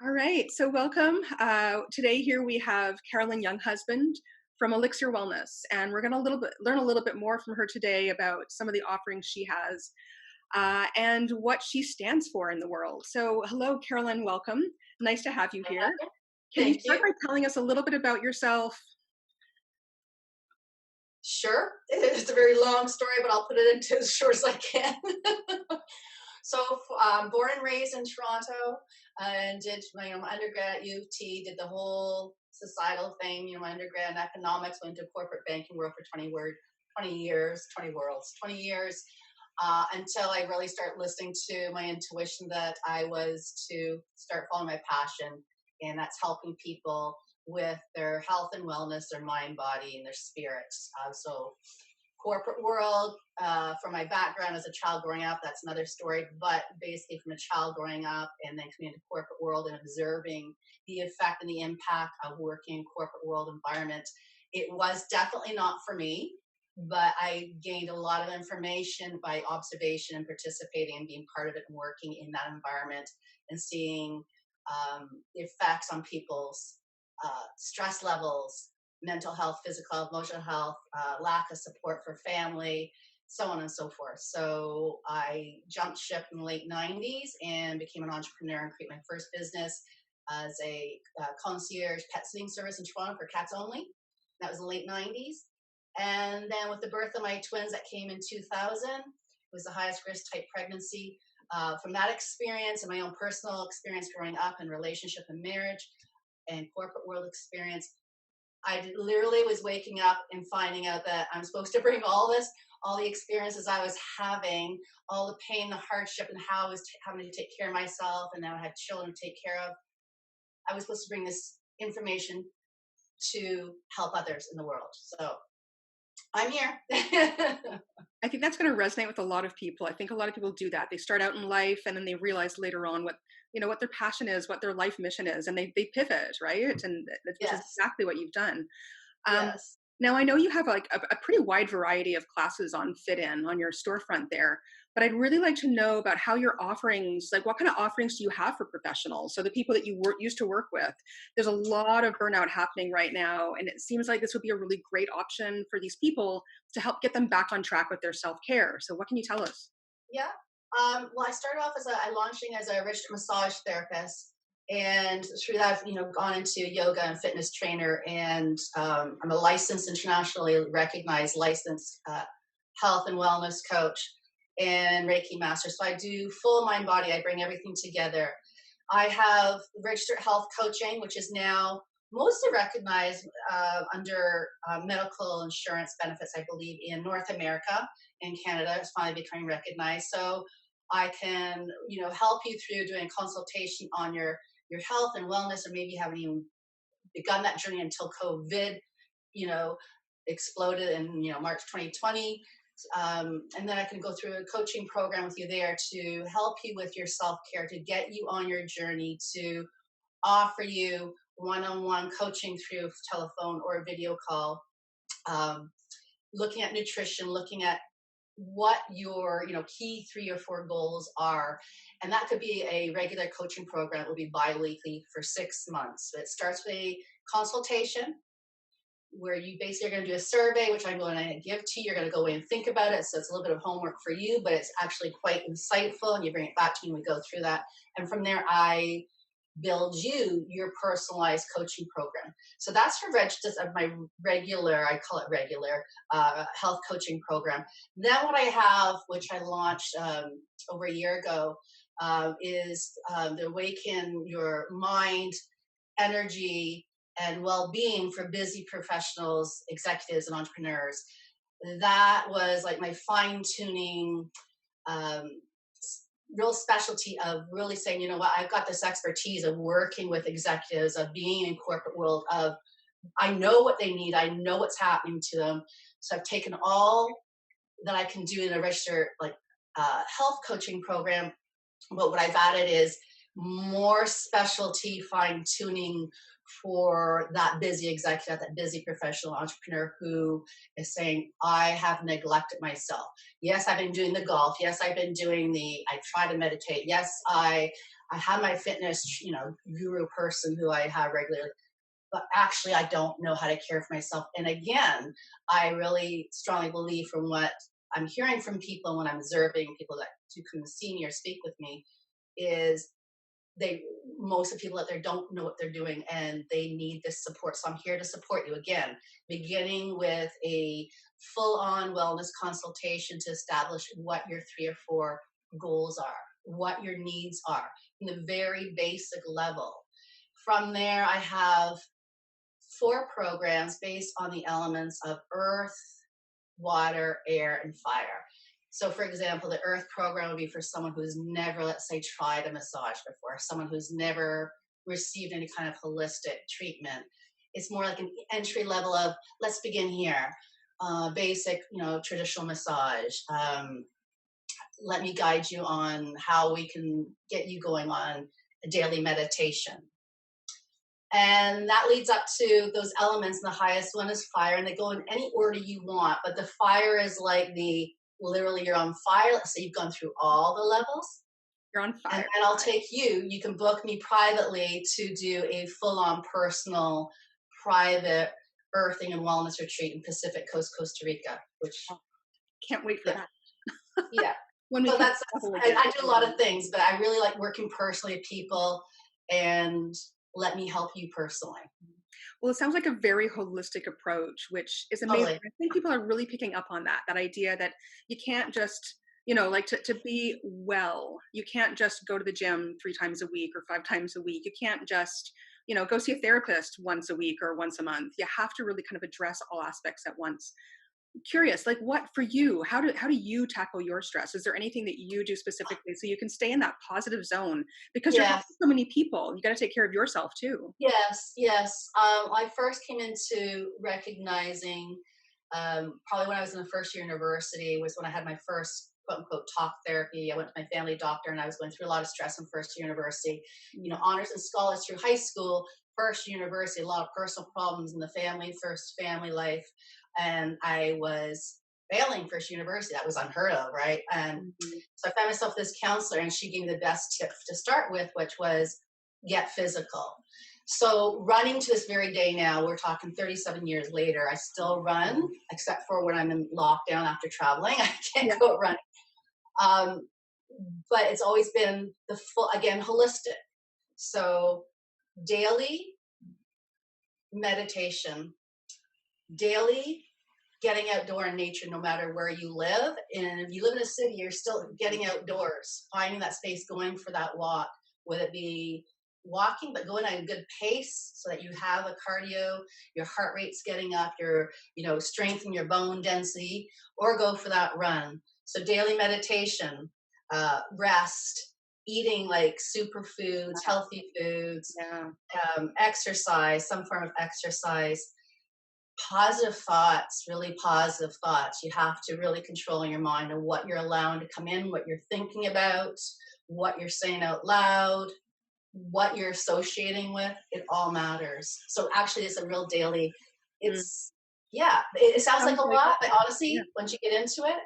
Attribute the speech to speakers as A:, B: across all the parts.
A: All right, so welcome. Today here we have Carolynn Younghusband from Elixir Wellness, and we're going to learn a little bit more from her today about some of the offerings she has and what she stands for in the world. So, hello, Carolynn. Welcome. Nice to have you here. Can you
B: Thank
A: start
B: you.
A: by telling us a little bit about yourself?
B: Sure. It's a very long story, but I'll put it into as short as I can. Born and raised in Toronto, and did my undergrad at U of T, did the whole societal thing. My undergrad in economics, went to corporate banking world for 20 years, 20 worlds, 20 years, until I really started listening to my intuition that I was to start following my passion, and that's helping people with their health and wellness, their mind, body, and their spirits. Corporate world, from my background as a child growing up, that's another story, but basically from a child growing up and then coming into corporate world and observing the effect and the impact of working in corporate world environment, it was definitely not for me, but I gained a lot of information by observation and participating and being part of it and working in that environment and seeing the effects on people's stress levels, mental health, physical health, emotional health, lack of support for family, so on and so forth. So I jumped ship in the late 90s and became an entrepreneur and created my first business as a concierge pet sitting service in Toronto for cats only. That was the late 90s. And then with the birth of my twins that came in 2000, it was the highest risk type pregnancy. From that experience and my own personal experience growing up in relationship and marriage and corporate world experience, I literally was waking up and finding out that I'm supposed to bring all the experiences I was having, all the pain, the hardship, and how I was having to take care of myself, and now I had children to take care of. I was supposed to bring this information to help others in the world. So I'm here.
A: I think that's going to resonate with a lot of people. I think a lot of people do that. They start out in life and then they realize later on what their passion is, what their life mission is, and they pivot, right? And which is
B: Yes.
A: exactly what you've done. Um,
B: Yes.
A: Now I know you have like a pretty wide variety of classes on FitIn on your storefront there, but I'd really like to know about how your offerings, like what kind of offerings do you have for professionals? So the people that you used to work with, there's a lot of burnout happening right now, and it seems like this would be a really great option for these people to help get them back on track with their self-care. So what can you tell us?
B: Yeah. Well, I started off I launching as a registered massage therapist, and through that, gone into yoga and fitness trainer, and I'm a licensed, internationally recognized licensed health and wellness coach and Reiki master. So I do full mind body. I bring everything together. I have registered health coaching, which is now mostly recognized under medical insurance benefits, I believe, in North America. In Canada, it's finally becoming recognized. So I can, help you through doing a consultation on your health and wellness, or maybe you haven't even begun that journey until COVID, you know, exploded in March 2020. And then I can go through a coaching program with you there to help you with your self care, to get you on your journey, to offer you one-on-one coaching through telephone or a video call, um, looking at nutrition, looking at what your key 3 or 4 goals are, and that could be a regular coaching program. It will be bi-weekly for 6 months. It starts with a consultation where you basically are going to do a survey, which I'm going to give to you. You're going to go in and think about it. So it's a little bit of homework for you, but it's actually quite insightful. And you bring it back to me and we go through that. And from there, I build you your personalized coaching program. So that's for just of my regular, I call it regular health coaching program. Then what I have, which I launched over a year ago, is the Awaken Your Mind, Energy, and Well-Being for busy professionals, executives, and entrepreneurs. That was like my fine tuning, um, real specialty of really saying, you know what, I've got this expertise of working with executives, of being in corporate world, of I know what they need, I know what's happening to them. So I've taken all that I can do in a registered health coaching program, but what I've added is more specialty fine tuning for that busy executive, that busy professional entrepreneur who is saying, I have neglected myself. Yes, I've been doing the golf. Yes, I've been doing I try to meditate. Yes, I I have my fitness, guru person who I have regularly, but actually I don't know how to care for myself. And again, I really strongly believe from what I'm hearing from people when I'm observing people that do come see me or speak with me is they most of the people out there don't know what they're doing and they need this support. So I'm here to support you again, beginning with a full-on wellness consultation to establish what your 3 or 4 goals are, what your needs are, in the very basic level. From there, I have 4 programs based on the elements of earth, water, air, and fire. So, for example, the earth program would be for someone who's never, let's say, tried a massage before, someone who's never received any kind of holistic treatment. It's more like an entry level of, let's begin here. Basic, traditional massage. Let me guide you on how we can get you going on a daily meditation. And that leads up to those elements. And the highest one is fire, and they go in any order you want. But the fire is like literally you're on fire. Let's say you've gone through all the levels.
A: You're on
B: And
A: fire.
B: then I'll take you can book me privately to do a full-on personal, private earthing and wellness retreat in Pacific Coast, Costa Rica, which,
A: Oh, can't wait for
B: yeah,
A: that.
B: yeah.
A: When we
B: So
A: can
B: that's,
A: travel again.
B: I do a lot of things, but I really like working personally with people and let me help you personally.
A: Well, it sounds like a very holistic approach, which is amazing.
B: Totally.
A: I think people are really picking up on that idea that you can't just, like to be well, you can't just go to the gym 3 times a week or 5 times a week. You can't just, go see a therapist once a week or once a month. You have to really kind of address all aspects at once. Curious, like what for you, how do you tackle your stress? Is there anything that you do specifically so you can stay in that positive zone, because you're
B: Yes.
A: helping so many people? You got to take care of yourself too.
B: Yes, yes. I first came into recognizing, probably when I was in the first year university, was when I had my first quote unquote talk therapy. I went to my family doctor and I was going through a lot of stress in first year university. Honors and scholars through high school, first year university, a lot of personal problems in the family, first family life. And I was failing first university. That was unheard of, right? And
A: Mhm.
B: so I found myself this counselor, and she gave me the best tip to start with, which was get physical. So running to this very day now, we're talking 37 years later, I still run, except for when I'm in lockdown after traveling. I can't
A: Yeah.
B: go out running. Um, but it's always been the full, again, holistic. So daily meditation, daily getting outdoor in nature, no matter where you live. And if you live in a city, you're still getting outdoors, finding that space, going for that walk, whether it be walking, but going at a good pace so that you have a cardio, your heart rate's getting up, your, strength in your bone density, or go for that run. So daily meditation, rest, eating like superfoods, healthy foods,
A: Yeah.
B: exercise, some form of exercise, positive thoughts, really positive thoughts. You have to really control your mind and what you're allowing to come in, what you're thinking about, what you're saying out loud, what you're associating with. It all matters. So actually, it's a real daily.
A: Mm.
B: It's yeah. It sounds like
A: Sounds
B: a
A: like,
B: lot, but
A: yeah,
B: honestly, once you get into it,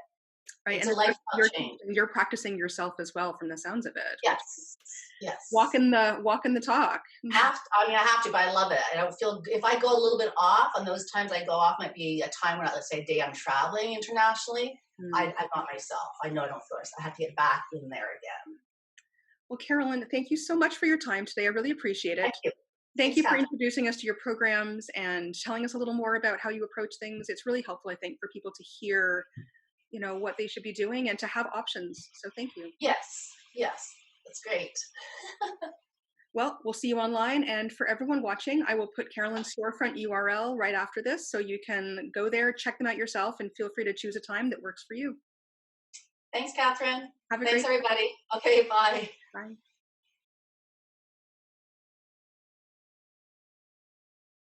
A: right.
B: it's
A: And
B: a lifestyle
A: you're
B: change.
A: you're practicing yourself as well from the sounds of it, which
B: Yes, yes.
A: walking the talk.
B: I have to, but I love it. I don't feel if I go a little bit off, and those times I go off might be a time when, let's say, a day I'm traveling internationally.
A: Mm.
B: I'm not myself. I know I don't feel it. I have to get back in there again.
A: Well, Carolyn, thank you so much for your time today. I really appreciate it.
B: Thank you.
A: Thank
B: Thanks,
A: you for
B: Catherine.
A: introducing us to your programs and telling us a little more about how you approach things. It's really helpful, I think, for people to hear, what they should be doing and to have options. So thank you.
B: Yes, yes, that's great.
A: Well, we'll see you online. And for everyone watching, I will put Carolyn's storefront URL right after this so you can go there, check them out yourself, and feel free to choose a time that works for you.
B: Thanks, Catherine.
A: Have a
B: Thanks,
A: great
B: everybody. Okay, bye.
A: Bye.